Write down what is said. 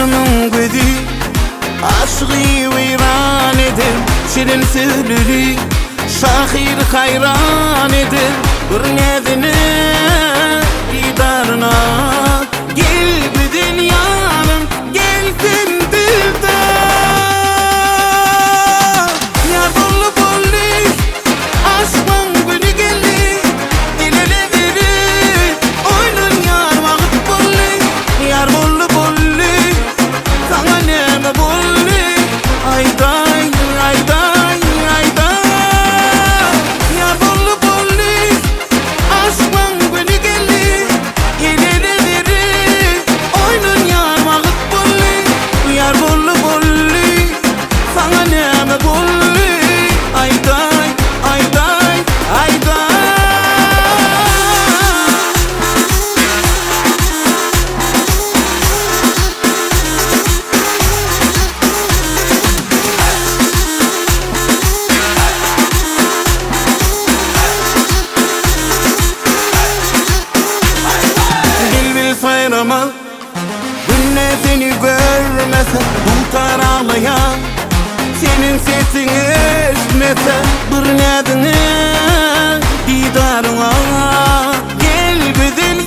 Yarının gözü aşkı veyran eder, şirin sözlülü şahir hayran eder. Bir nedeni didarına gel bu dünyanın gelsin dilde. Yar bolu bolli aşkın günü geldi, dilene verir oynun yar vakit bolli. Yar bolu bolli sana neme bolli, ayday ayday ayday. Yar bolu bolli aşkın günü geldi, dilene verir oynun yar vakit bolli. Yar bolu bolli sana neme bolli, ayday ayday ayday. Bil sayrama, günne seni görmese tutar ağlayan. Senin sesin esmese bir nedeni didarına gel bizim